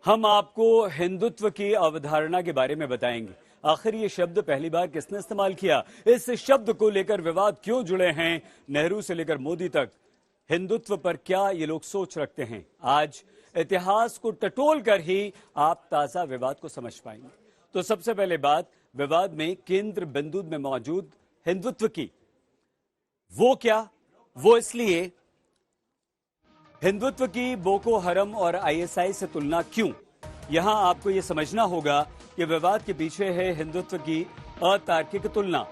हम आपको हिंदुत्व की अवधारणा के बारे में बताएंगे। आखिर ये शब्द पहली बार किसने इस्तेमाल किया, इस शब्द को लेकर विवाद क्यों जुड़े हैं, नेहरू से लेकर मोदी तक हिंदुत्व पर क्या ये लोग सोच रखते हैं। आज इतिहास को टटोल कर ही आप ताजा विवाद को समझ पाएंगे। तो सबसे पहले बात विवाद में केंद्र बिंदु में मौजूद हिंदुत्व की। वो क्या? वो इसलिए हिंदुत्व की बोको हरम और आईएसआई से तुलना क्यों? यहां आपको यह समझना होगा कि विवाद के पीछे है हिंदुत्व की अतार्किक तुलना।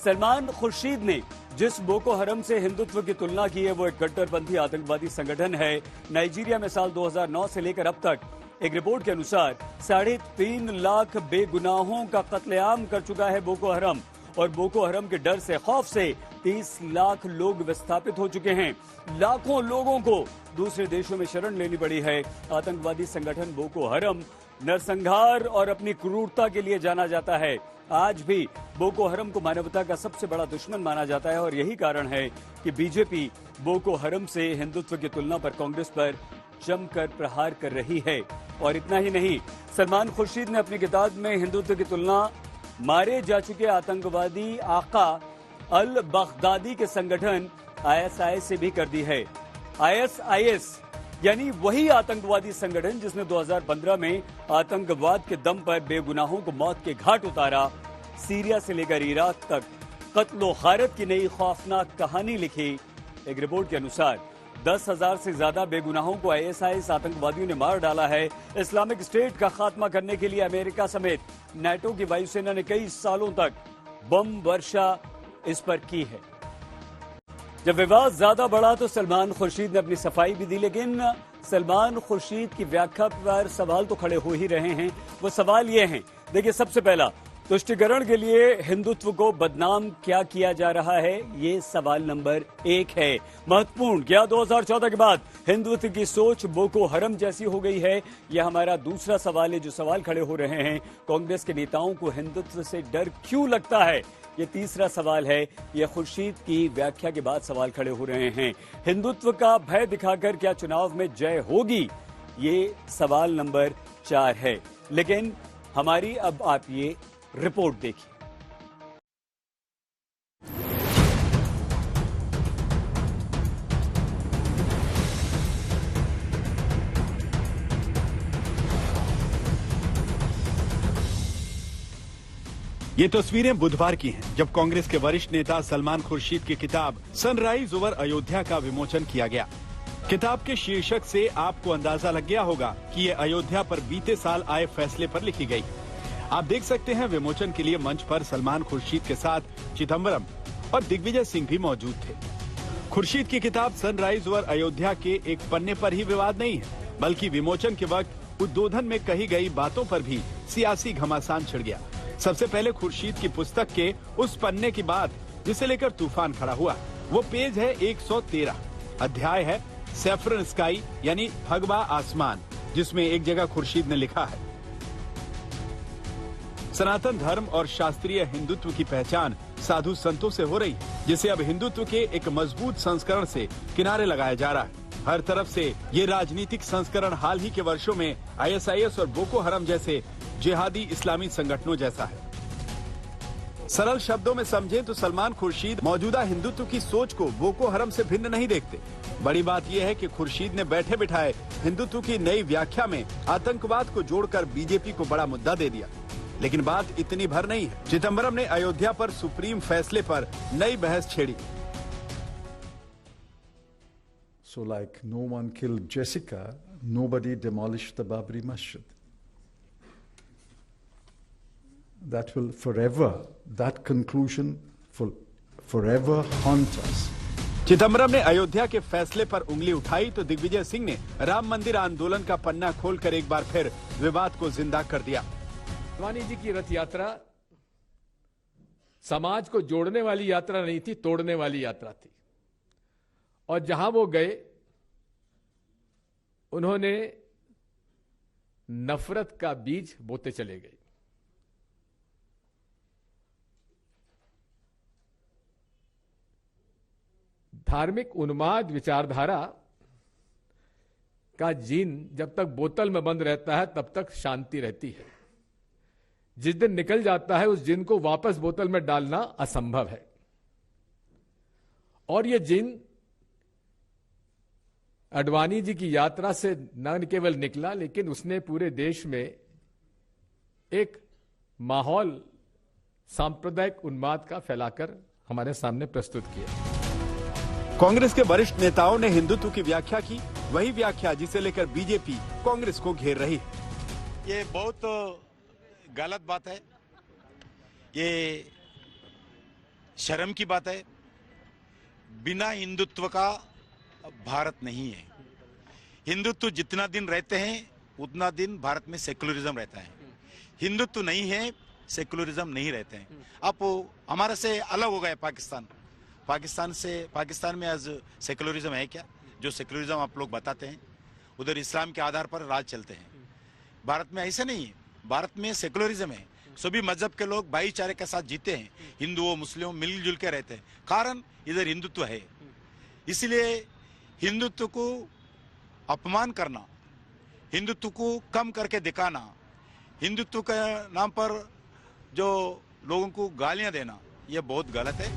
सलमान खुर्शीद ने जिस बोको हरम से हिंदुत्व की तुलना की है वो एक कट्टरपंथी आतंकवादी संगठन है। नाइजीरिया में साल 2009 से लेकर अब तक एक रिपोर्ट के अनुसार 3.5 लाख बेगुनाहों का कत्लेआम कर चुका है बोको हरम, और बोको हरम के डर से, खौफ से 30 लाख लोग विस्थापित हो चुके हैं। लाखों लोगों को दूसरे देशों में शरण लेनी पड़ी है। आतंकवादी संगठन बोको हरम नरसंहार और अपनी क्रूरता के लिए जाना जाता है। आज भी बोको हरम को मानवता का सबसे बड़ा दुश्मन माना जाता है, और यही कारण है कि बीजेपी बोको हरम से हिंदुत्व की तुलना पर कांग्रेस पर जमकर प्रहार कर रही है। और इतना ही नहीं, सलमान खुर्शीद ने अपनी किताब में हिंदुत्व की तुलना मारे जा चुके आतंकवादी आका अल बगदादी के संगठन आईएसआई से भी कर दी है। आईएसआईएस यानी वही आतंकवादी संगठन जिसने 2015 में आतंकवाद के दम पर बेगुनाहों को मौत के घाट उतारा, सीरिया से लेकर इराक तक कत्लो गारत की नई खौफनाक कहानी लिखी। एक रिपोर्ट के अनुसार 10,000 से ज्यादा बेगुनाहों को आईएसआईएस आतंकवादियों ने मार डाला है। इस्लामिक स्टेट का खात्मा करने के लिए अमेरिका समेत नाटो की वायुसेना ने कई सालों तक बम वर्षा इस पर की है। जब विवाद ज्यादा बढ़ा तो सलमान खुर्शीद ने अपनी सफाई भी दी, लेकिन सलमान खुर्शीद की व्याख्या पर सवाल तो खड़े हो ही रहे हैं। वो सवाल ये हैं, देखिए, सबसे पहला, तुष्टिकरण के लिए हिंदुत्व को बदनाम क्या किया जा रहा है, ये सवाल नंबर 1 है। महत्वपूर्ण, क्या 2014 के बाद हिंदुत्व की सोच बोको हरम जैसी हो गई है? यह हमारा दूसरा सवाल है जो सवाल खड़े हो रहे हैं। कांग्रेस के नेताओं को हिंदुत्व से डर क्यों लगता है, ये तीसरा सवाल है। यह खुर्शीद की व्याख्या के बाद सवाल खड़े हो रहे हैं। हिंदुत्व का भय दिखाकर क्या चुनाव में जय होगी, ये सवाल नंबर 4 है। लेकिन हमारी अब आप ये रिपोर्ट देखिए। ये तस्वीरें बुधवार की हैं, जब कांग्रेस के वरिष्ठ नेता सलमान खुर्शीद की किताब सनराइज ओवर अयोध्या का विमोचन किया गया। किताब के शीर्षक से आपको अंदाजा लग गया होगा कि ये अयोध्या पर बीते साल आए फैसले पर लिखी गई। आप देख सकते हैं विमोचन के लिए मंच पर सलमान खुर्शीद के साथ चिदम्बरम और दिग्विजय सिंह भी मौजूद थे। खुर्शीद की किताब सनराइज ओवर अयोध्या के एक पन्ने पर ही विवाद नहीं है, बल्कि विमोचन के वक्त उद्बोधन में कही गई बातों पर भी सियासी घमासान छिड़ गया। सबसे पहले खुर्शीद की पुस्तक के उस पन्ने की बात जिसे लेकर तूफान खड़ा हुआ, वो पेज है 113। अध्याय है सैफरन स्काई यानी भगवा आसमान, जिसमें एक जगह खुर्शीद ने लिखा है, सनातन धर्म और शास्त्रीय हिंदुत्व की पहचान साधु संतों से हो रही, जिसे अब हिंदुत्व के एक मजबूत संस्करण से किनारे लगाया जा रहा है। हर तरफ से ये राजनीतिक संस्करण हाल ही के वर्षों में आईएसआईएस और बोको हरम जैसे जिहादी इस्लामी संगठनों जैसा है। सरल शब्दों में समझे तो सलमान खुर्शीद मौजूदा हिंदुत्व की सोच को बोको हरम से भिन्न नहीं देखते। बड़ी बात यह है कि खुर्शीद ने बैठे बिठाए हिंदुत्व की नई व्याख्या में आतंकवाद को जोड़कर बीजेपी को बड़ा मुद्दा दे दिया। लेकिन बात इतनी भर नहीं है। चिदम्बरम ने अयोध्या पर सुप्रीम फैसले पर नई बहस छेड़ी। So like no one killed Jessica, nobody demolished the Babri Masjid. That will forever, that conclusion will forever haunt us. Chidambaram ने अयोध्या के फैसले पर उंगली उठाई तो दिग्विजय सिंह ने राम मंदिर आंदोलन का पन्ना खोलकर एक बार फिर विवाद को जिंदा कर दिया। वानी जी की रथ यात्रा समाज को जोड़ने वाली यात्रा नहीं थी, तोड़ने वाली यात्रा थी। और जहां वो गए, उन्होंने नफरत का बीज बोते चले गए। धार्मिक उन्माद विचारधारा का जिन जब तक बोतल में बंद रहता है तब तक शांति रहती है। जिस दिन निकल जाता है उस जिन को वापस बोतल में डालना असंभव है। और ये जिन अडवाणी जी की यात्रा से न केवल निकला, लेकिन उसने पूरे देश में एक माहौल सांप्रदायिक उन्माद का फैलाकर हमारे सामने प्रस्तुत किया। कांग्रेस के वरिष्ठ नेताओं ने हिंदुत्व की व्याख्या की, वही व्याख्या जिसे लेकर बीजेपी कांग्रेस को घेर रही है। ये बहुत गलत बात है, ये शर्म की बात है। बिना हिंदुत्व का भारत नहीं है। हिंदुत्व जितना दिन रहते हैं उतना दिन भारत में सेकुलरिज्म रहता है। हिंदुत्व नहीं है, सेकुलरिज्म नहीं रहते हैं। अब हमारे से अलग हो गए पाकिस्तान में आज सेकुलरिज्म है क्या? जो सेकुलरिज्म आप लोग बताते हैं, उधर इस्लाम के आधार पर राज चलते हैं। भारत में ऐसा नहीं है। भारत में सेकुलरिज्म है। सभी मजहब के लोग भाईचारे के साथ जीते हैं। हिंदुओं मुस्लिमों मिलजुल के रहते हैं। कारण इधर हिंदुत्व है। इसलिए हिंदुत्व को अपमान करना, हिंदुत्व को कम करके दिखाना, हिंदुत्व के नाम पर जो लोगों को गालियां देना, यह बहुत गलत है।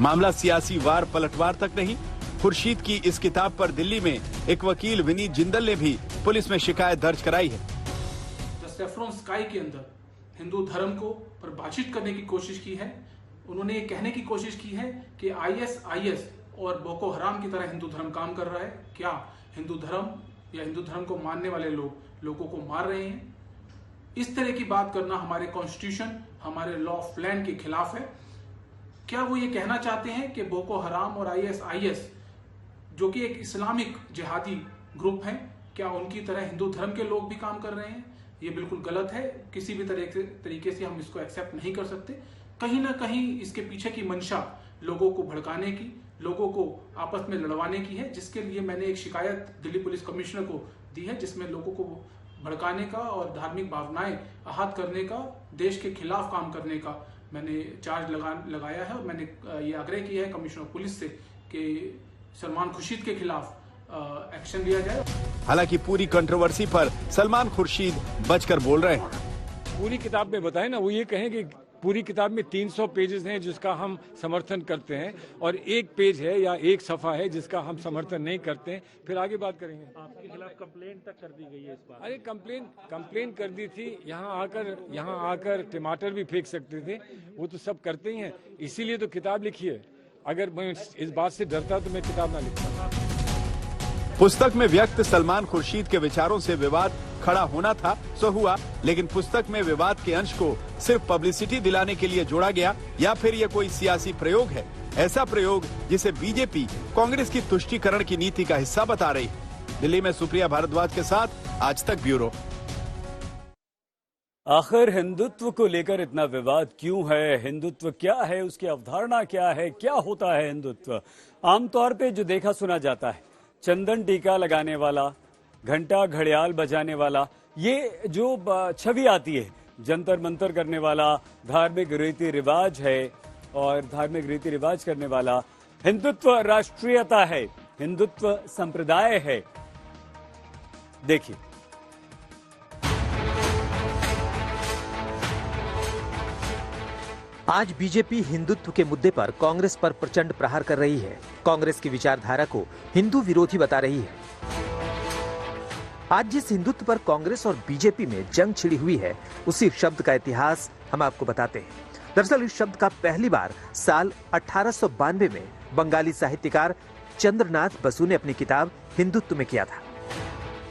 मामला सियासी वार पलटवार तक नहीं। खुर्शीद की इस किताब पर दिल्ली में एक वकील विनीत जिंदल ने भी पुलिस में शिकायत दर्ज कराई है। द सेफ्रॉन स्काई के अंदर हिंदू धर्म को परिभाषित करने की कोशिश की है। उन्होंने ये कहने की कोशिश की है कि ISIS और बोको हराम की तरह हिंदू धर्म काम कर रहा है। क्या हिंदू धर्म या हिंदू धर्म को मानने वाले लोग लोगों को मार रहे हैं? इस तरह की बात करना हमारे कॉन्स्टिट्यूशन, हमारे लॉ ऑफ लैंड के खिलाफ है। क्या वो ये कहना चाहते हैं कि बोको हराम और ISIS जो कि एक इस्लामिक जिहादी ग्रुप है, क्या उनकी तरह हिंदू धर्म के लोग भी काम कर रहे हैं? ये बिल्कुल गलत है। किसी भी तरीके से हम इसको एक्सेप्ट नहीं कर सकते। कहीं ना कहीं इसके पीछे की मंशा लोगों को भड़काने की, लोगों को आपस में लड़वाने की है, जिसके लिए मैंने एक शिकायत दिल्ली पुलिस कमिश्नर को दी है, जिसमें लोगों को भड़काने का और धार्मिक भावनाएं आहत करने का, देश के खिलाफ काम करने का मैंने चार्ज लगाया है। और मैंने ये आग्रह किया है कमिश्नर पुलिस से कि सलमान खुर्शीद के खिलाफ एक्शन लिया जाए। हालांकि पूरी कंट्रोवर्सी पर सलमान खुर्शीद बचकर बोल रहे हैं। पूरी किताब में बताएं ना, वो ये कहें कि पूरी किताब में 300 पेजेस हैं जिसका हम समर्थन करते हैं और एक पेज है या एक सफा है जिसका हम समर्थन नहीं करते हैं, फिर आगे बात करेंगे। आपके खिलाफ कंप्लेंट तक कर दी गई है इस बार। अरे कंप्लेन कर दी थी। यहाँ आकर टमाटर भी फेंक सकते थे, वो तो सब करते ही हैं। इसीलिए तो किताब लिखी है। अगर मैं इस बात से डरता तो मैं किताब ना लिखता। पुस्तक में व्यक्त सलमान खुर्शीद के विचारों से विवाद खड़ा होना था सो हुआ, लेकिन पुस्तक में विवाद के अंश को सिर्फ पब्लिसिटी दिलाने के लिए जोड़ा गया या फिर यह कोई सियासी प्रयोग है? ऐसा प्रयोग जिसे बीजेपी कांग्रेस की तुष्टीकरण की नीति का हिस्सा बता रही है। दिल्ली में सुप्रिया भारद्वाज के साथ आज तक ब्यूरो। आखिर हिंदुत्व को लेकर इतना विवाद क्यों है? हिंदुत्व क्या है? उसकी अवधारणा क्या है? क्या होता है हिंदुत्व? आमतौर पे जो देखा सुना जाता है, चंदन टीका लगाने वाला, घंटा घड़ियाल बजाने वाला, ये जो छवि आती है, जंतर मंतर करने वाला धार्मिक रीति रिवाज है। और धार्मिक रीति रिवाज करने वाला हिंदुत्व राष्ट्रीयता है, हिंदुत्व संप्रदाय है। देखिए, आज बीजेपी हिंदुत्व के मुद्दे पर कांग्रेस पर प्रचंड प्रहार कर रही है। कांग्रेस की विचारधारा को हिंदू विरोधी बता रही है। आज जिस हिंदुत्व पर कांग्रेस और बीजेपी में जंग छिड़ी हुई है, उसी शब्द का इतिहास हम आपको बताते हैं। दरअसल इस शब्द का पहली बार साल 1892 में बंगाली साहित्यकार चंद्रनाथ बसु ने अपनी किताब हिंदुत्व में किया था।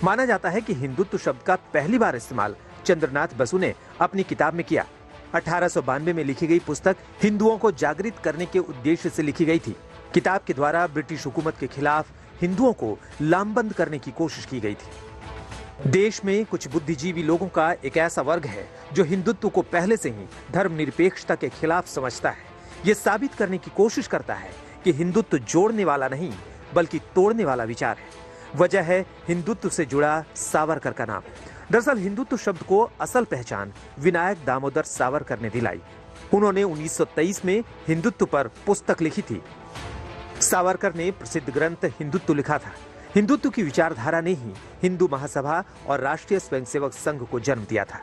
माना जाता है कि हिंदुत्व शब्द का पहली बार इस्तेमाल चंद्रनाथ बसु ने अपनी किताब में किया। 1892 में लिखी गई पुस्तक हिंदुओं को जागृत करने के उद्देश्य से लिखी गई थी। किताब के द्वारा ब्रिटिश हुकूमत के खिलाफ हिंदुओं को लामबंद करने की कोशिश की गई थी। देश में कुछ बुद्धिजीवी लोगों का एक ऐसा वर्ग है जो हिंदुत्व को पहले से ही धर्मनिरपेक्षता के खिलाफ समझता है। ये साबित करने की कोशिश करता है कि हिंदुत्व जोड़ने वाला नहीं बल्कि तोड़ने वाला विचार है। वजह है हिंदुत्व से जुड़ा सावरकर का नाम। दरअसल हिंदुत्व शब्द को असल पहचान विनायक दामोदर सावरकर ने दिलाई। उन्होंने 1923 में हिंदुत्व पर पुस्तक लिखी थी। सावरकर ने प्रसिद्ध ग्रंथ हिंदुत्व लिखा था। हिंदुत्व की विचारधारा ने ही हिंदू महासभा और राष्ट्रीय स्वयंसेवक संघ को जन्म दिया था।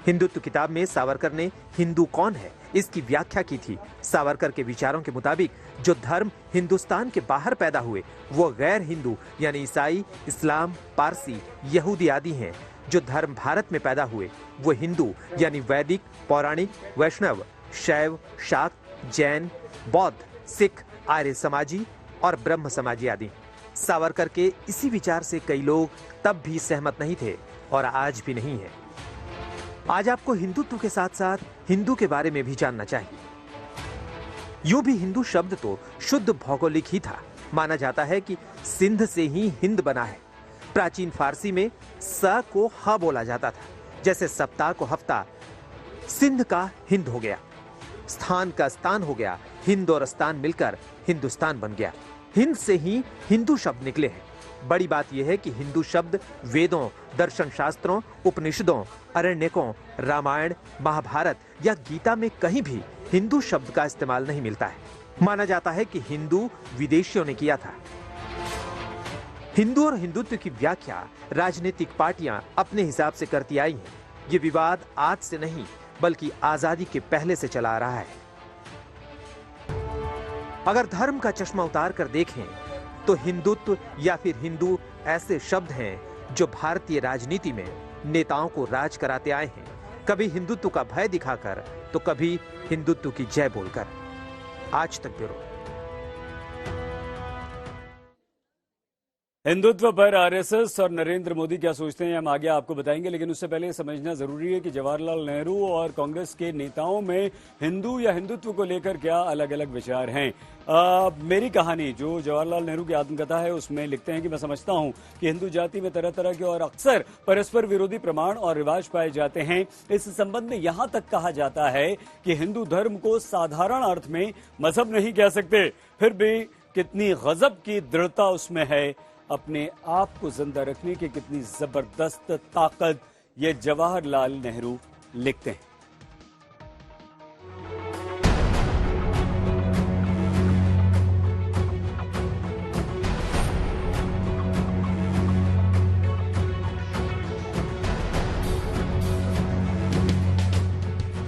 हिंदुत्व किताब में सावरकर ने हिंदू कौन है इसकी व्याख्या की थी। सावरकर के विचारों के मुताबिक जो धर्म हिंदुस्तान के बाहर पैदा हुए वो गैर हिंदू यानी ईसाई, इस्लाम, पारसी, यहूदी आदि हैं। जो धर्म भारत में पैदा हुए वो हिंदू यानी वैदिक, पौराणिक, वैष्णव, शैव, शाक्त, जैन, बौद्ध, सिख, आर्य समाजी और ब्रह्म समाजी आदि। सावरकर के इसी विचार से कई लोग तब भी सहमत नहीं थे और आज भी नहीं है। आज आपको हिंदुत्व के साथ साथ हिंदू के बारे में भी जानना चाहिए। यूं भी हिंदू शब्द तो शुद्ध भौगोलिक ही था। माना जाता है कि सिंध से ही हिंद बना है। प्राचीन फारसी में स को ह बोला जाता था, जैसे सप्ताह को हफ्ता। सिंध का हिंद हो गया, स्थान का स्थान हो गया, हिंद और स्थान मिलकर हिंदुस्तान बन गया। हिंद से ही हिंदू शब्द निकले हैं। बड़ी बात यह है कि हिंदू शब्द वेदों, दर्शन शास्त्रों, उपनिषदों, अरण्यकों, रामायण, महाभारत या गीता में कहीं भी हिंदू शब्द का इस्तेमाल नहीं मिलता है। माना जाता है कि हिंदू विदेशियों ने किया था। हिंदू और हिंदुत्व की व्याख्या राजनीतिक पार्टियां अपने हिसाब से करती आई हैं। ये विवाद आज से नहीं बल्कि आजादी के पहले से चला आ रहा है। अगर धर्म का चश्मा उतार कर देखें तो हिंदुत्व या फिर हिंदू ऐसे शब्द हैं जो भारतीय राजनीति में नेताओं को राज कराते आए हैं। कभी हिंदुत्व का भय दिखाकर तो कभी हिंदुत्व की जय बोलकर। आज तक ब्यूरो। हिंदुत्व पर आरएसएस और नरेंद्र मोदी क्या सोचते हैं हम आगे आपको बताएंगे, लेकिन उससे पहले समझना जरूरी है कि जवाहरलाल नेहरू और कांग्रेस के नेताओं में हिंदू या हिंदुत्व को लेकर क्या अलग अलग विचार हैं। मेरी कहानी जो जवाहरलाल नेहरू की आत्मकथा है उसमें लिखते हैं कि मैं समझता हूं कि हिंदू जाति में तरह तरह के और अक्सर परस्पर विरोधी प्रमाण और रिवाज पाए जाते हैं। इस संबंध में यहां तक कहा जाता है कि हिंदू धर्म को साधारण अर्थ में मजहब नहीं कह सकते, फिर भी कितनी गजब की दृढ़ता उसमें है, अपने आप को जिंदा रखने की कितनी जबरदस्त ताकत, ये जवाहरलाल नेहरू लिखते हैं।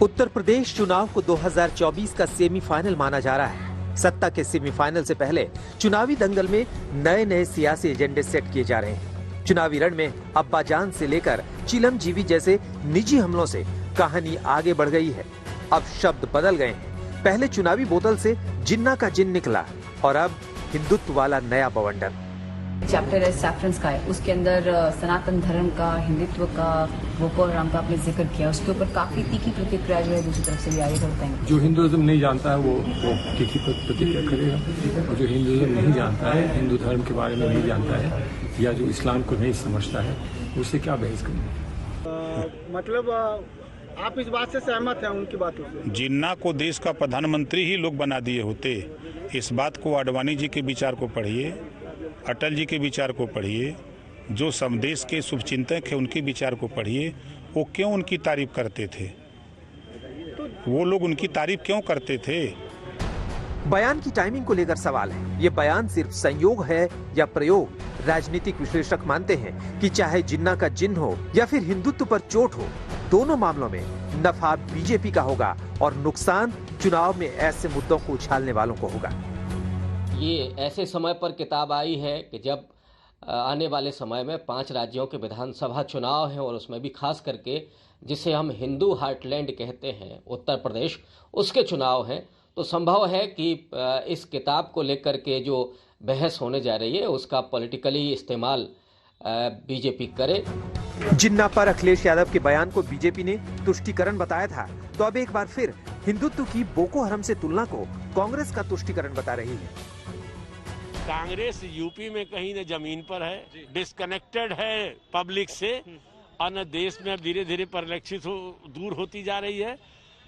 उत्तर प्रदेश चुनाव को 2024 का सेमीफाइनल माना जा रहा है। सत्ता के सेमीफाइनल से पहले चुनावी दंगल में नए नए सियासी एजेंडे सेट किए जा रहे हैं। चुनावी रण में अब्बाजान से लेकर चिलमजीवी जैसे निजी हमलों से कहानी आगे बढ़ गई है। अब शब्द बदल गए हैं। पहले चुनावी बोतल से जिन्ना का जिन निकला और अब हिंदुत्व वाला नया बवंडर। चैप्टर है सैफ्रन स्काई, उसके अंदर सनातन धर्म का, हिंदुत्व का, बोको हराम का आपने जिक्र किया। उसके ऊपर काफी तीखी प्रतिक्रिया जो है दूसरी तरफ से भी आई होता है। जो हिंदुइज्म नहीं जानता है वो तीखी प्रतिक्रिया करेगा, और जो हिंदुइज्म नहीं जानता है, हिंदू धर्म के बारे में नहीं जानता है या जो इस्लाम को नहीं समझता है, उससे क्या बहस करेंगे। मतलब आप इस बात से सहमत हैं उनकी बातों से? जिन्ना को देश का प्रधानमंत्री ही लोग बना दिए होते। इस बात को आडवाणी जी के विचार को पढ़िए, अटल जी के विचार को पढ़िए, जो समदेश के शुभचिंतक है उनके विचार को पढ़िए। वो क्यों उनकी तारीफ करते थे? वो लोग उनकी तारीफ क्यों करते थे? बयान की टाइमिंग को लेकर सवाल है। ये बयान सिर्फ संयोग है या प्रयोग? राजनीतिक विश्लेषक मानते हैं कि चाहे जिन्ना का जिन्न हो या फिर हिंदुत्व पर चोट हो, दोनों मामलों में नफा बीजेपी का होगा और नुकसान चुनाव में ऐसे मुद्दों को उछालने वालों को होगा। ये ऐसे समय पर किताब आई है कि जब आने वाले समय में 5 राज्यों के विधानसभा चुनाव हैं और उसमें भी खास करके जिसे हम हिंदू हार्टलैंड कहते हैं उत्तर प्रदेश, उसके चुनाव हैं। तो संभव है कि इस किताब को लेकर के जो बहस होने जा रही है उसका पॉलिटिकली इस्तेमाल बीजेपी करे। जिन्ना पर अखिलेश यादव के बयान को बीजेपी ने तुष्टीकरण बताया था, तो अब एक बार फिर हिंदुत्व की बोको हराम से तुलना को कांग्रेस का तुष्टीकरण बता रही है। कांग्रेस यूपी में कहीं न जमीन पर है, डिस्कनेक्टेड है पब्लिक से, और न देश में अब धीरे धीरे परिलक्षित दूर होती जा रही है।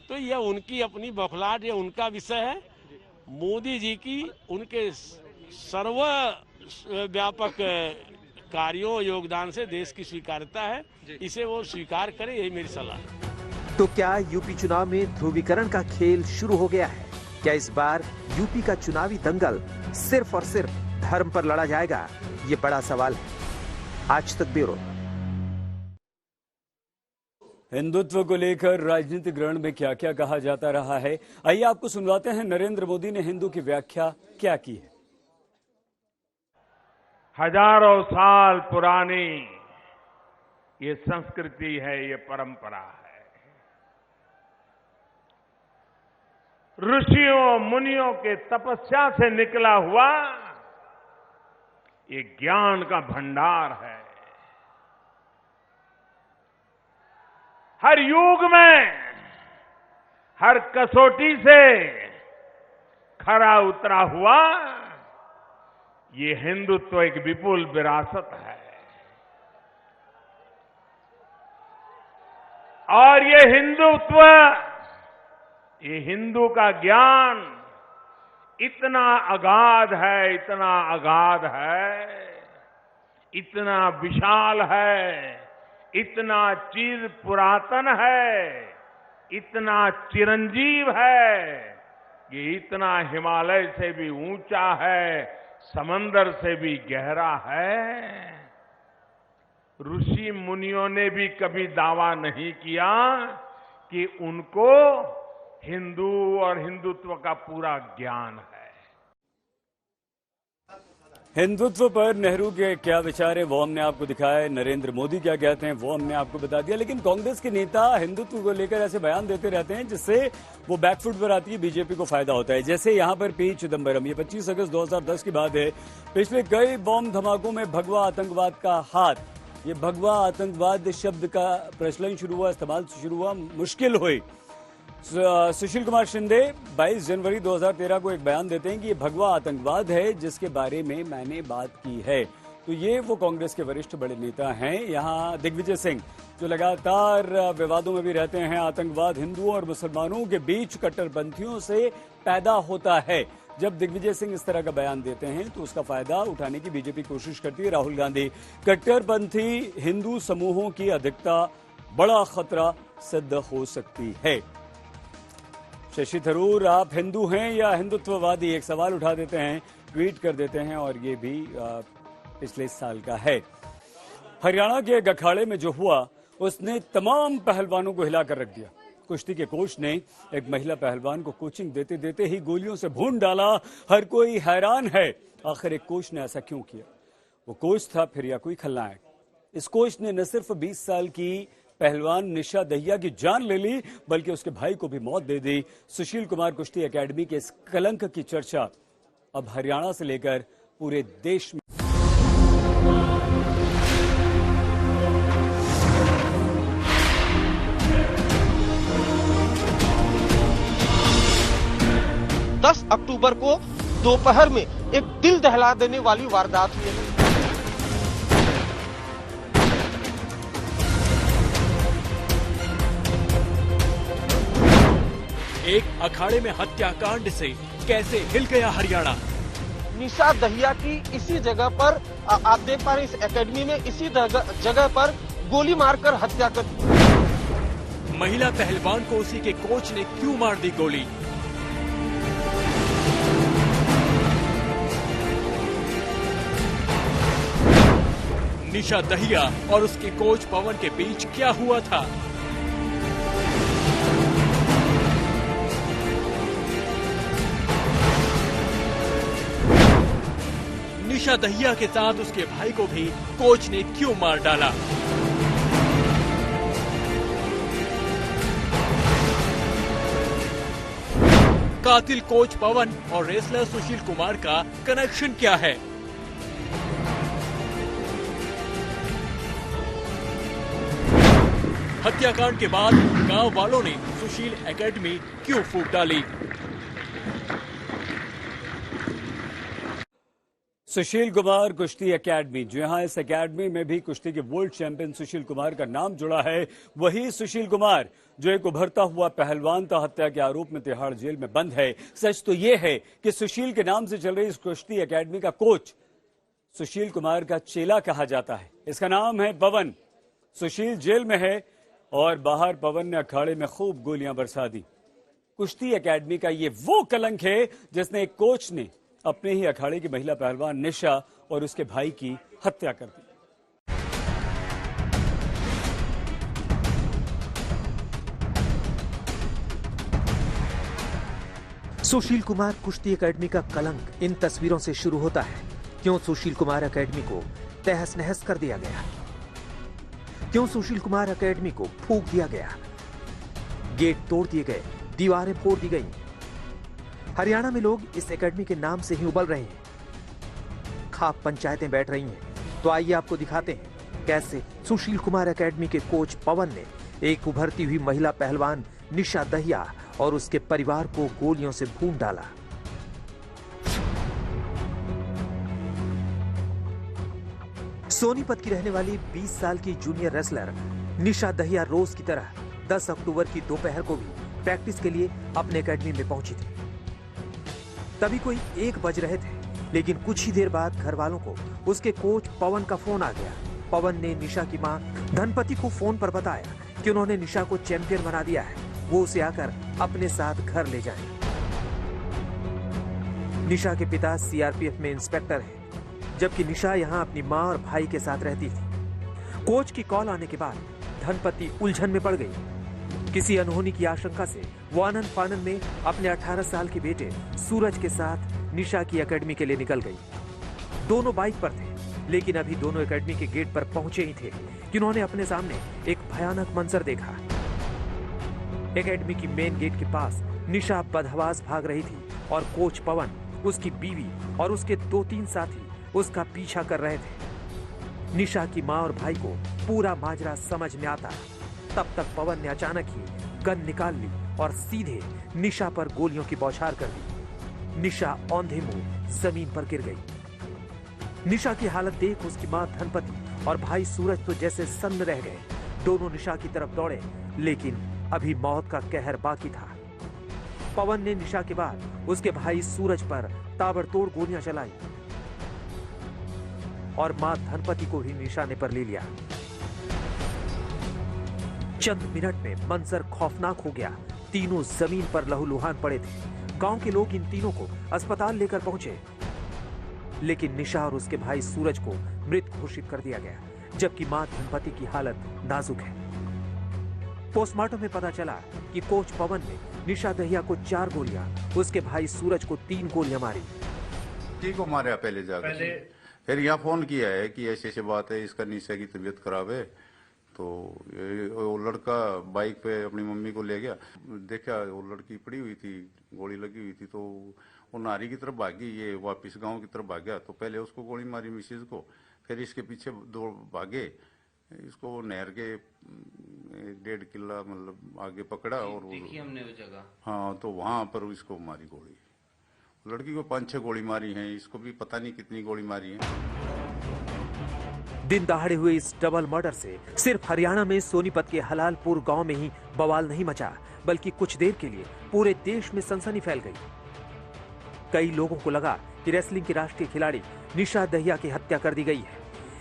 तो यह उनकी अपनी बौखलाहट, यह उनका विषय है। मोदी जी की उनके सर्वव्यापक कार्यों योगदान से देश की स्वीकार्यता है, इसे वो स्वीकार करें, यही मेरी सलाह है। तो क्या यूपी चुनाव में ध्रुवीकरण का खेल शुरू हो गया है? क्या इस बार यूपी का चुनावी दंगल सिर्फ और सिर्फ धर्म पर लड़ा जाएगा ये बड़ा सवाल है। आज तक ब्यूरो। हिंदुत्व को लेकर राजनीतिक रण में क्या क्या कहा जाता रहा है, आइए आपको सुनवाते हैं नरेंद्र मोदी ने हिंदू की व्याख्या क्या की है। हजारों साल पुरानी ये संस्कृति है, ये परंपरा है। ऋषियों मुनियों के तपस्या से निकला हुआ ये ज्ञान का भंडार है। हर युग में हर कसौटी से खरा उतरा हुआ ये हिंदुत्व एक विपुल विरासत है और ये हिंदुत्व, ये हिंदू का ज्ञान इतना अगाध है, इतना अगाध है, इतना विशाल है, इतना चिर पुरातन है, इतना चिरंजीव है, ये इतना हिमालय से भी ऊंचा है, समंदर से भी गहरा है। ऋषि मुनियों ने भी कभी दावा नहीं किया कि उनको हिंदू और हिंदुत्व का पूरा ज्ञान है। हिंदुत्व पर नेहरू के क्या विचार है वो हमने आपको दिखाया, नरेंद्र मोदी क्या कहते हैं वो हमने आपको बता दिया। लेकिन कांग्रेस के नेता हिंदुत्व को लेकर ऐसे बयान देते रहते हैं जिससे वो बैकफुट पर आती है, बीजेपी को फायदा होता है। जैसे यहां पर पी चिदम्बरम, ये 25 अगस्त 2010 की बात है, पिछले कई बॉम्ब धमाकों में भगवा आतंकवाद का हाथ, ये भगवा आतंकवाद शब्द का प्रचलन शुरू हुआ, इस्तेमाल शुरू हुआ, मुश्किल हुई। सुशील कुमार शिंदे 22 जनवरी 2013 को एक बयान देते हैं कि ये भगवा आतंकवाद है जिसके बारे में मैंने बात की है। तो ये वो कांग्रेस के वरिष्ठ बड़े नेता हैं। यहाँ दिग्विजय सिंह जो लगातार विवादों में भी रहते हैं, आतंकवाद हिंदुओं और मुसलमानों के बीच कट्टरपंथियों से पैदा होता है। जब दिग्विजय सिंह इस तरह का बयान देते हैं तो उसका फायदा उठाने की बीजेपी कोशिश करती है। राहुल गांधी, कट्टरपंथी हिंदू समूहों की अधिकता बड़ा खतरा सिद्ध हो सकती है। शशि थरूर, आप हिंदू हैं या हिंदुत्ववादी, एक सवाल उठा देते हैं, ट्वीट कर देते हैं और ये भी पिछले साल का है। हरियाणा के एक अखाड़े में जो हुआ उसने तमाम पहलवानों को हिलाकर रख दिया। कुश्ती के कोच ने एक महिला पहलवान को कोचिंग देते देते ही गोलियों से भून डाला। हर कोई हैरान है आखिर एक कोच ने ऐसा क्यों किया। वो कोच था फिर या कोई खलनायक। इस कोच ने न सिर्फ 20 साल की पहलवान निशा दहिया की जान ले ली बल्कि उसके भाई को भी मौत दे दी। सुशील कुमार कुश्ती एकेडमी के इस कलंक की चर्चा अब हरियाणा से लेकर पूरे देश में। अक्टूबर को दोपहर में एक दिल दहला देने वाली वारदात हुई है। एक अखाड़े में हत्याकांड से कैसे हिल गया हरियाणा। निशा दहिया की इसी जगह पर आप देख पा रहे हैं, इस एकेडमी में इसी जगह पर गोली मारकर हत्या कर दी। महिला पहलवान को उसी के कोच ने क्यों मार दी गोली। निशा दहिया और उसके कोच पवन के बीच क्या हुआ था। निशा दहिया के साथ उसके भाई को भी कोच ने क्यों मार डाला। कातिल कोच पवन और रेसलर सुशील कुमार का कनेक्शन क्या है। हत्याकांड के बाद गांव वालों ने सुशील एकेडमी क्यों फूंक डाली। सुशील कुमार कुश्ती एकेडमी, जी हां, इस एकेडमी में भी कुश्ती के वर्ल्ड चैंपियन सुशील कुमार का नाम जुड़ा है। वही सुशील कुमार जो एक उभरता हुआ पहलवान था, हत्या के आरोप में तिहाड़ जेल में बंद है। सच तो यह है कि सुशील के नाम से चल रही इस कुश्ती एकेडमी का कोच सुशील कुमार का चेला कहा जाता है। इसका नाम है पवन। सुशील जेल में है और बाहर पवन ने अखाड़े में खूब गोलियां बरसा दी। कुश्ती एकेडमी का ये वो कलंक है जिसने एक कोच ने अपने ही अखाड़े की महिला पहलवान निशा और उसके भाई की हत्या कर दी। सुशील कुमार कुश्ती एकेडमी का कलंक इन तस्वीरों से शुरू होता है। क्यों सुशील कुमार एकेडमी को तहस नहस कर दिया गया? क्यों सुशील कुमार एकेडमी को फूंक दिया गया? गेट तोड़ दिए गए, दीवारें फोड़ दी गई। हरियाणा में लोग इस एकेडमी के नाम से ही उबल रहे हैं। खाप पंचायतें बैठ रही हैं। तो आइए आपको दिखाते हैं कैसे सुशील कुमार एकेडमी के कोच पवन ने एक उभरती हुई महिला पहलवान निशा दहिया और उसके परिवार को गोलियों से भून डाला। सोनीपत की रहने वाली 20 साल की जूनियर रेसलर निशा दहिया रोज की तरह 10 अक्टूबर की दोपहर को भी प्रैक्टिस के लिए अपने एकेडमी में पहुंची थी। तभी कोई 1 बज रहे थे, लेकिन कुछ ही देर बाद घर वालों को उसके कोच पवन का फोन आ गया। पवन ने निशा की मां धनपति को फोन पर बताया कि उन्होंने निशा को चैंपियन बना दिया है, वो उसे आकर अपने साथ घर ले जाएं। निशा के पिता सीआरपीएफ में इंस्पेक्टर हैं, जबकि निशा यहां अपनी मां और भाई के साथ रहती थी। कोच की कॉल आने के बाद धनपति उलझन में पड़ गई। किसी अनहोनी की आशंका से वो आनंद फानन में अपने 18 साल के बेटे सूरज के साथ निशा की एकेडमी के लिए निकल गई। दोनों बाइक पर थे, लेकिन अभी दोनों एकेडमी के गेट पर पहुंचे ही थे कि उन्होंने अपने सामने एक भयानक मंजर देखा। एकेडमी की मेन गेट के पास निशा बदहवास भाग रही थी और कोच पवन, उसकी बीवी और उसके 2-3 साथी उसका पीछा कर रहे थे। निशा की मां और भाई को पूरा माजरा समझ में आता। तब तक पवन ने अचानक ही गन निकाल ली और सीधे निशा पर गोलियों की बौछार कर दी। निशा औंधे मुंह जमीन पर गिर गई। निशा की हालत देख उसकी मां धनपति और भाई सूरज तो जैसे सन्न रह गए। दोनों निशा की तरफ दौड़े, लेकिन अभी मौत का कहर बाकी था। पवन ने निशा के बाद उसके भाई सूरज पर ताबड़तोड़ गोलियां चलाई और मां धनपति को भी निशाने पर ले लिया। चंद मिनट में मंजर खौफनाक हो गया। तीनों जमीन पर लहूलुहान पड़े थे। गांव के लोग इन तीनों को अस्पताल लेकर पहुंचे, लेकिन निशा और उसके भाई सूरज को मृत घोषित कर दिया गया, जबकि मां धनपति की हालत नाजुक है। पोस्टमार्टम में पता चला कि कोच पवन ने निशा दहिया को 4 गोलियां, उसके भाई सूरज को 3 गोलियां मारी। ठीक को मारा पहले जाकर, फिर यहाँ फोन किया है कि ऐसे ऐसे बात है, इसका निशा की तबीयत खराब है। तो वो लड़का बाइक पे अपनी मम्मी को ले गया, देखा वो लड़की पड़ी हुई थी, गोली लगी हुई थी, तो वो नारी की तरफ भागी, ये वापस गांव की तरफ भाग गया। तो पहले उसको गोली मारी मिसेज को, फिर इसके पीछे दौड़ भागे, इसको नहर के 1.5 किला मतलब आगे पकड़ा और देखी हमने वो जगह। हाँ, तो वहां पर इसको मारी गोली। लड़की को 5-6 गोली मारी है, इसको भी पता नहीं कितनी गोली मारी है। दिन दहाड़े हुए इस डबल मर्डर से सिर्फ हरियाणा में सोनीपत के हलालपुर गांव में ही बवाल नहीं मचा, बल्कि कुछ देर के लिए पूरे देश में सनसनी फैल गई। कई लोगों को लगा कि रेसलिंग की राष्ट्रीय खिलाड़ी निशा दहिया की हत्या कर दी गई है,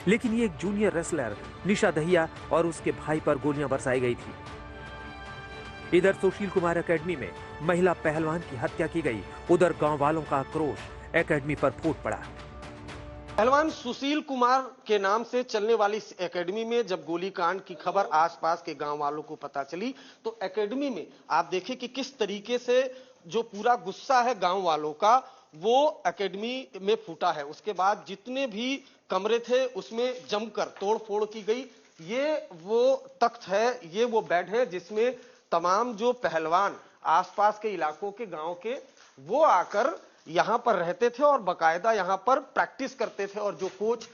लेकिन ये एक जूनियर रेसलर निशा दहिया और उसके भाई पर गोलियां बरसाई गई थी। इधर सुशील कुमार एकेडमी में महिला पहलवान की हत्या की गई, उधर गांव वालों का आक्रोश एकेडमी पर फूट पड़ा। पहलवान सुशील कुमार के नाम से चलने वाली इस एकेडमी में जब गोलीकांड की खबर आसपास के गांव वालों को पता चली, तो एकेडमी में आप देखें कि किस तरीके से जो पूरा गुस्सा है गांव वालों का वो एकेडमी में फूटा है। उसके बाद जितने भी कमरे थे उसमें जमकर तोड़फोड़ की गई। ये वो तख्त है, ये वो बेड है जिसमें तमाम जो पहलवान आसपास के इलाकों के गांव के वो आकर यहां पर रहते थे और बकायदा यहां पर प्रैक्टिस करते थे। और जो कोच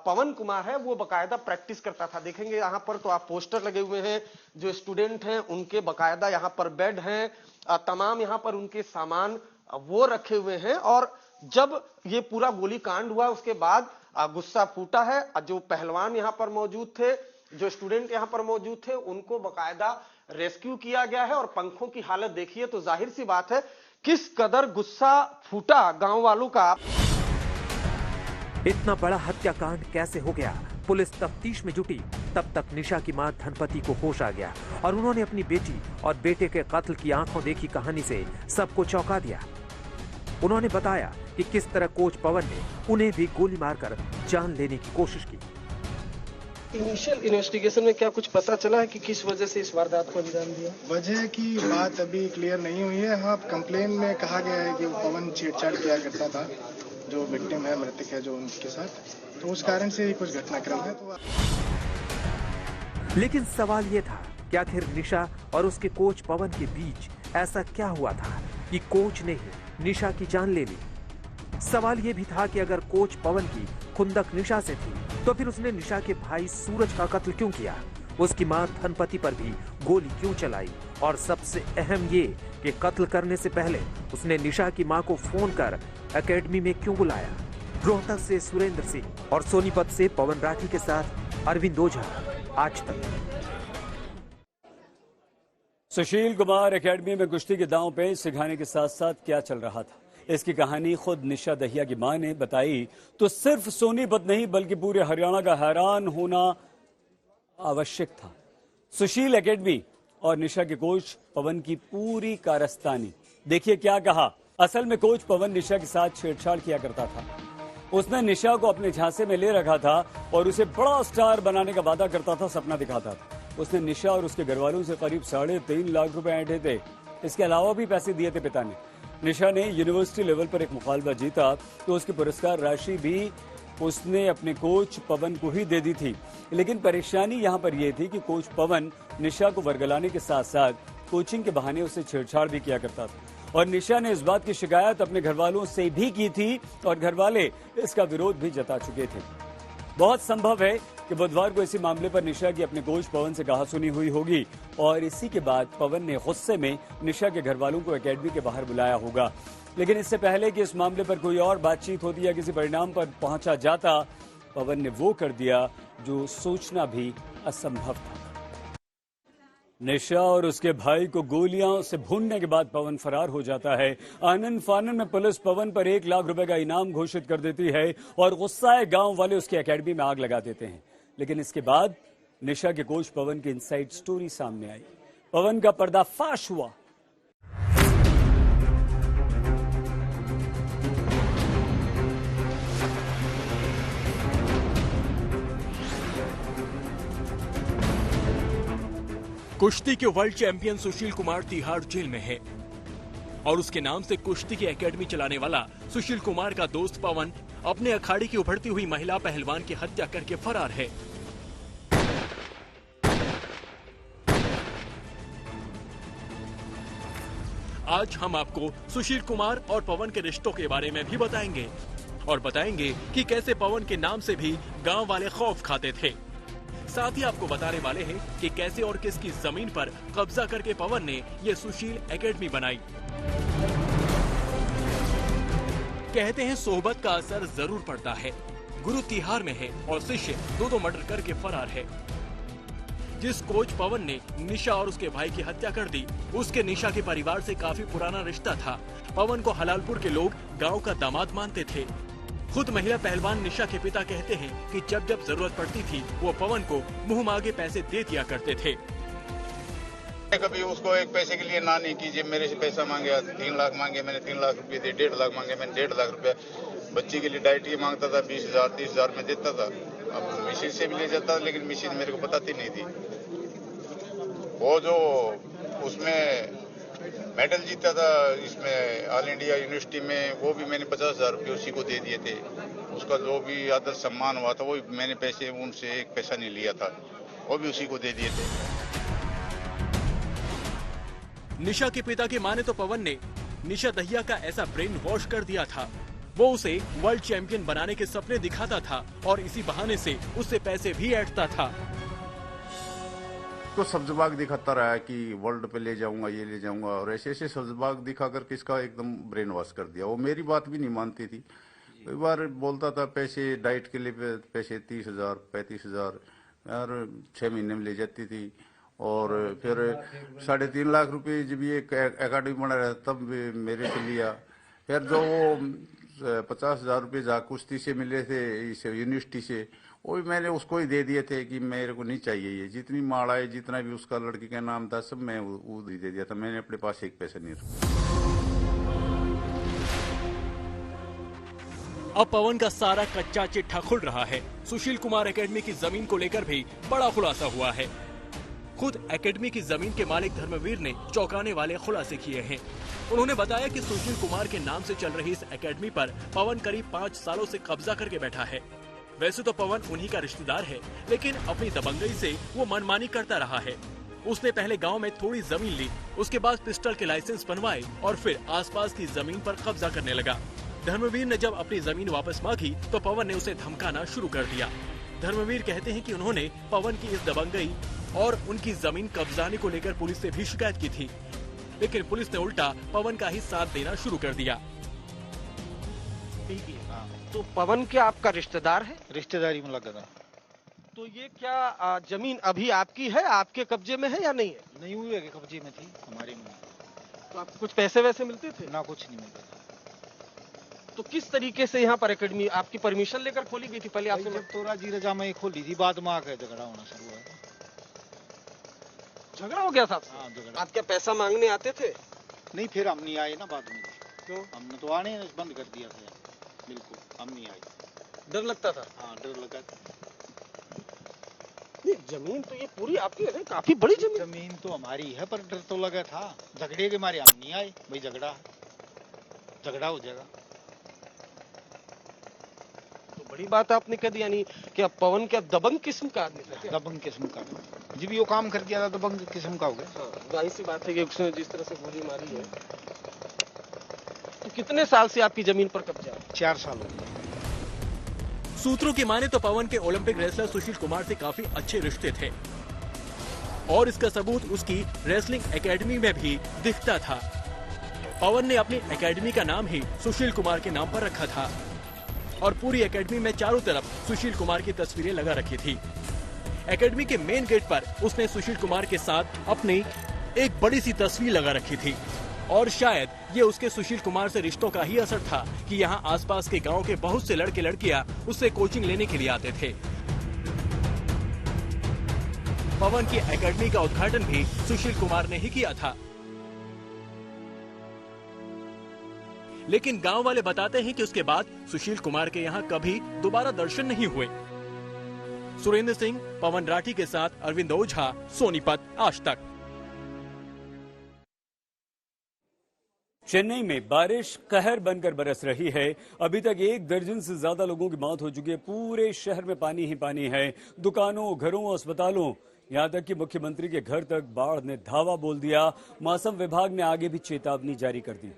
पवन कुमार है वो बकायदा प्रैक्टिस करता था। देखेंगे यहां पर तो आप पोस्टर लगे हुए हैं, जो स्टूडेंट हैं उनके बकायदा यहां पर बेड हैं, तमाम यहां पर उनके सामान वो रखे हुए हैं। और जब ये पूरा गोली कांड हुआ उसके बाद गुस्सा फूटा है। जो पहलवान यहां पर मौजूद थे, जो स्टूडेंट यहां पर मौजूद थे, उनको बकायदा रेस्क्यू किया गया है। और पंखों की हालत देखिए तो जाहिर सी बात है किस कदर गुस्सा फूटा गांव वालों का। इतना बड़ा हत्याकांड कैसे हो गया? पुलिस तफ्तीश में जुटी, तब तक निशा की मां धनपति को होश आ गया और उन्होंने अपनी बेटी और बेटे के कत्ल की आंखों देखी कहानी से सबको चौंका दिया। उन्होंने बताया कि किस तरह कोच पवन ने उन्हें भी गोली मारकर जान लेने की कोशिश की। इनिशियल इन्वेस्टिगेशन में क्या कुछ पता चला है कि किस वजह से इस वारदात को अंजाम दिया? वजह की बात अभी क्लियर नहीं हुई है। हाँ, कंप्लेन में कहा गया है कि पवन छेड़छाड़ किया करता था, जो विक्टिम है, मृतक है जो उनके साथ, तो उस कारण से ही कुछ घटनाक्रम है। तो लेकिन सवाल ये था कि आखिर निशा और उसके कोच पवन के बीच ऐसा क्या हुआ था कि कोच ने ही निशा की जान ले ली। सवाल ये भी था कि अगर कोच पवन की खुंदक निशा से थी तो फिर उसने निशा के भाई सूरज का कत्ल क्यों किया, उसकी मां धनपति पर भी गोली क्यों चलाई, और सबसे अहम ये कि कत्ल करने से पहले उसने निशा की मां को फोन कर एकेडमी में क्यों बुलाया। रोहतक से सुरेंद्र सिंह और सोनीपत से पवन राठी के साथ अरविंद ओझा, आज तक। सुशील कुमार एकेडमी में कुश्ती के दांव पे सिखाने के साथ साथ क्या चल रहा था, इसकी कहानी खुद निशा दहिया की मां ने बताई तो सिर्फ सोनीपत नहीं बल्कि पूरे हरियाणा का हैरान होना आवश्यक था। सुशील एकेडमी और निशा के कोच पवन की पूरी कारस्तानी देखिए क्या कहा। असल में कोच पवन निशा के साथ छेड़छाड़ किया करता था। उसने निशा को अपने झांसे में ले रखा था और उसे बड़ा स्टार बनाने का वादा करता था, सपना दिखाता था। उसने निशा और उसके घरवालों से करीब 3.5 लाख रुपए ऐंठे थे। इसके अलावा भी पैसे दिए थे पिता ने। निशा ने यूनिवर्सिटी लेवल पर एक मुकाबला जीता तो उसकी पुरस्कार राशि भी उसने अपने कोच पवन को ही दे दी थी। लेकिन परेशानी यहाँ पर यह थी कि कोच पवन निशा को वर्गलाने के साथ साथ कोचिंग के बहाने उसे छेड़छाड़ भी किया करता था। और निशा ने इस बात की शिकायत अपने घरवालों से भी की थी और घरवाले इसका विरोध भी जता चुके थे। बहुत संभव है कि बुधवार को इसी मामले पर निशा की अपने कोच पवन से कहासुनी हुई होगी और इसी के बाद पवन ने गुस्से में निशा के घरवालों को एकेडमी के बाहर बुलाया होगा। लेकिन इससे पहले कि इस मामले पर कोई और बातचीत होती या किसी परिणाम पर पहुंचा जाता, पवन ने वो कर दिया जो सोचना भी असंभव था। निशा और उसके भाई को गोलियां से भूनने के बाद पवन फरार हो जाता है। आनन फानन में पुलिस पवन पर 1 लाख रुपए का इनाम घोषित कर देती है और गुस्साए गांव वाले उसकी एकेडमी में आग लगा देते हैं। लेकिन इसके बाद निशा के कोच पवन की इनसाइड स्टोरी सामने आई। पवन का पर्दाफाश हुआ। कुश्ती के world champion Sushil Kumar Tihar jail में है और उसके नाम से कुश्ती की एकेडमी चलाने वाला सुशील कुमार का दोस्त पवन अपने अखाड़े की उभरती हुई महिला पहलवान की हत्या करके फरार है। आज हम आपको सुशील कुमार और पवन के रिश्तों के बारे में भी बताएंगे और बताएंगे कि कैसे पवन के नाम से भी गांव वाले खौफ खाते थे। साथ ही आपको बताने वाले हैं कि कैसे और किसकी जमीन पर कब्जा करके पवन ने ये सुशील एकेडमी बनाई। कहते हैं सोहबत का असर जरूर पड़ता है। गुरु तिहाड़ में है और शिष्य दो मर्डर करके फरार है। जिस कोच पवन ने निशा और उसके भाई की हत्या कर दी, उसके निशा के परिवार से काफी पुराना रिश्ता था। पवन को हलालपुर के लोग गांव का दामाद मानते थे। खुद महिला पहलवान निशा के पिता कहते हैं कि जब जब जरूरत पड़ती थी वो पवन को मुंह मांगे पैसे दे दिया करते थे। कभी उसको एक पैसे के लिए ना नहीं कीजिए, मेरे से पैसा मांगे, 3 लाख मांगे, मैंने 3 लाख रुपए दिए, 1.5 लाख मांगे, मैंने 1.5 लाख रुपया। बच्ची के लिए डाइट की मांगता था, 20,000 30,000 में देता था। अब मिशिन से भी ले जाता था, लेकिन मिशिन मेरे को बताती नहीं थी। वो जो उसमें मेडल जीता था इसमें ऑल इंडिया यूनिवर्सिटी में, वो भी मैंने 50,000 रुपये उसी को दे दिए थे। उसका जो भी आदर सम्मान हुआ था वो मैंने पैसे उनसे 1 पैसा नहीं लिया था, वो भी उसी को दे दिए थे। निशा के पिता की माने तो पवन ने निशा दहिया का ऐसा ब्रेन वॉश कर दिया था। वो उसे वर्ल्ड चैंपियन बनाने के सपने दिखाता था और इसी बहाने से उससे पैसे भी ऐंठता था। तो सब्जबाग दिखाता रहा कि वर्ल्ड पे ले जाऊंगा, ये ले जाऊंगा, और ऐसे ऐसे सब्जबाग दिखाकर किसका एकदम ब्रेन वॉश कर दिया। वो मेरी बात भी नहीं मानती थी। कई बार बोलता था पैसे डाइट के लिए पैसे 30,000 35,000 यार 6 महीने में ले जाती थी। और फिर 3.5 लाख रुपए जब ये एकेडमी बना रहा तब मेरे से लिया। फिर जो वो 50,000 रुपये जहाँ कुश्ती से मिले थे इस यूनिवर्सिटी से, वो भी मैंने उसको ही दे दिए थे कि मेरे को नहीं चाहिए ये। जितनी माड़ आए, जितना भी उसका लड़की का नाम था, सब मैं वो दे दिया था। मैंने अपने पास 1 पैसा नहीं रखा। अब पवन का सारा कच्चा चिट्ठा खुल रहा है। सुशील कुमार एकेडमी की जमीन को लेकर भी बड़ा खुलासा हुआ है। खुद एकेडमी की जमीन के मालिक धर्मवीर ने चौंकाने वाले खुलासे किए हैं। उन्होंने बताया कि सुशील कुमार के नाम से चल रही इस एकेडमी पर पवन करीब 5 सालों से कब्जा करके बैठा है। वैसे तो पवन उन्हीं का रिश्तेदार है, लेकिन अपनी दबंगई से वो मनमानी करता रहा है। उसने पहले गांव में थोड़ी जमीन ली, उसके बाद पिस्टल के लाइसेंस बनवाए और फिर आसपास की जमीन पर कब्जा करने लगा। धर्मवीर ने जब अपनी जमीन वापस मांगी तो पवन ने उसे धमकाना शुरू कर दिया। धर्मवीर कहते हैं कि उन्होंने पवन की इस दबंगई और उनकी जमीन कब्जाने को लेकर पुलिस से भी शिकायत की थी, लेकिन पुलिस ने उल्टा पवन का ही साथ देना शुरू कर दिया। तो पवन क्या आपका रिश्तेदार है? रिश्तेदारी में लगा था। तो ये क्या जमीन अभी आपकी है, आपके कब्जे में है या नहीं है? नहीं हुई है, कब्जे में थी हमारे में। तो आपको कुछ पैसे वैसे मिलते थे? ना, कुछ नहीं मिलता था। तो किस तरीके से यहाँ पर एकेडमी आपकी परमिशन लेकर खोली गई थी? पहले आपसे जब तो राजी रजा में खोली थी, बाद में आकर झगड़ा होना शुरू हुआ। झगड़ा हो गया था? हाँ, झगड़ा। आप क्या पैसा मांगने आते थे? नहीं, फिर हम नहीं आए ना बाद में। क्यों? हमने तो आने बंद कर दिया था। बिल्कुल हम नहीं आए। डर लगता था? हाँ, डर लगा। नहीं, जमीन तो ये पूरी आपकी है, काफी बड़ी जमीन। जमीन तो हमारी है, पर डर तो लगा था। झगड़े के मारे हम नहीं आए। भाई झगड़ा हो जाएगा। तो बड़ी बात आपने कह दी, यानी कि अब पवन क्या दबंग किस्म का आदमी था? दबंग किस्म का जब ये काम कर दिया था, दबंग किस्म का हो गया। हाँ, जाहिर सी बात है कि उसने जिस तरह से गोली मारी है। तो कितने साल से आपकी जमीन पर कब्जा है? 4 साल हो गए। सूत्रों की माने तो पवन के ओलंपिक रेसलर सुशील कुमार से काफी अच्छे रिश्ते थे और इसका सबूत उसकी रेसलिंग एकेडमी में भी दिखता था। पवन ने अपनी एकेडमी का नाम ही सुशील कुमार के नाम पर रखा था और पूरी एकेडमी में चारों तरफ सुशील कुमार की तस्वीरें लगा रखी थी। एकेडमी के मेन गेट पर उसने सुशील कुमार के साथ अपनी एक बड़ी सी तस्वीर लगा रखी थी और शायद ये उसके सुशील कुमार से रिश्तों का ही असर था कि यहाँ आसपास के गांव के बहुत से लड़के लड़कियां उससे कोचिंग लेने के लिए आते थे। पवन की एकेडमी का उद्घाटन भी सुशील कुमार ने ही किया था, लेकिन गांव वाले बताते हैं कि उसके बाद सुशील कुमार के यहाँ कभी दोबारा दर्शन नहीं हुए। सुरेंद्र सिंह, पवन राठी के साथ अरविंद ओझा, सोनीपत, आज तक। चेन्नई में बारिश कहर बनकर बरस रही है। अभी तक 1 दर्जन से ज्यादा लोगों की मौत हो चुकी है। पूरे शहर में पानी ही पानी है। दुकानों, घरों, अस्पतालों, यहां तक कि मुख्यमंत्री के घर तक बाढ़ ने धावा बोल दिया। मौसम विभाग ने आगे भी चेतावनी जारी कर दी।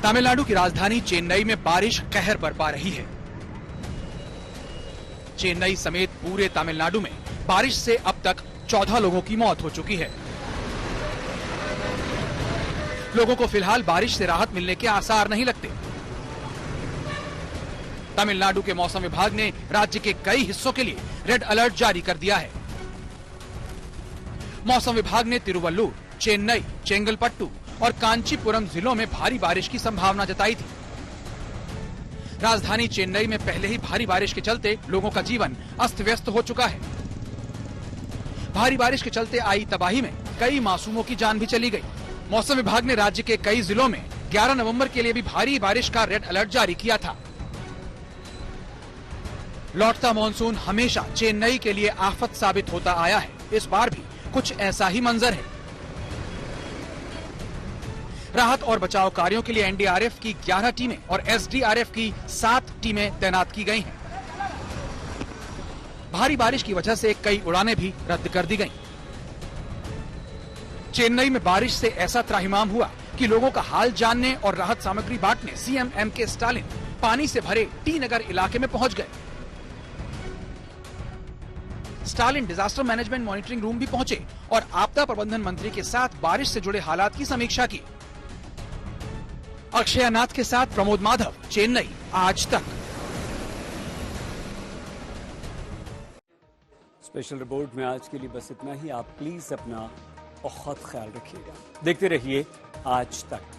तमिलनाडु की राजधानी चेन्नई में बारिश कहर बरपा रही है। चेन्नई समेत पूरे तमिलनाडु में बारिश से अब तक 14 लोगों की मौत हो चुकी है। लोगों को फिलहाल बारिश से राहत मिलने के आसार नहीं लगते। तमिलनाडु के मौसम विभाग ने राज्य के कई हिस्सों के लिए रेड अलर्ट जारी कर दिया है। मौसम विभाग ने तिरुवल्लुर, चेन्नई, चेंगलपट्टू और कांचीपुरम जिलों में भारी बारिश की संभावना जताई थी। राजधानी चेन्नई में पहले ही भारी बारिश के चलते लोगों का जीवन अस्त व्यस्त हो चुका है। भारी बारिश के चलते आई तबाही में कई मासूमों की जान भी चली गई। मौसम विभाग ने राज्य के कई जिलों में 11 नवंबर के लिए भी भारी बारिश का रेड अलर्ट जारी किया था। लौटता मॉनसून हमेशा चेन्नई के लिए आफत साबित होता आया है। इस बार भी कुछ ऐसा ही मंजर है। राहत और बचाव कार्यों के लिए एनडीआरएफ की 11 टीमें और एसडीआरएफ की 7 टीमें तैनात की गई हैं। भारी बारिश की वजह से कई उड़ानें भी रद्द कर दी गईं। चेन्नई में बारिश से ऐसा त्राहिमाम हुआ कि लोगों का हाल जानने और राहत सामग्री बांटने सीएम एमके स्टालिन पानी से भरे टी नगर इलाके में पहुंच गए। Stalin disaster management monitoring room भी पहुंचे और आपदा प्रबंधन मंत्री के साथ बारिश से जुड़े हालात की समीक्षा की। अक्षय नाथ के साथ प्रमोद माधव, चेन्नई, आज तक। स्पेशल रिपोर्ट में आज के लिए बस इतना ही। आप प्लीज अपना बहुत ख्याल रखिएगा। देखते रहिए आज तक।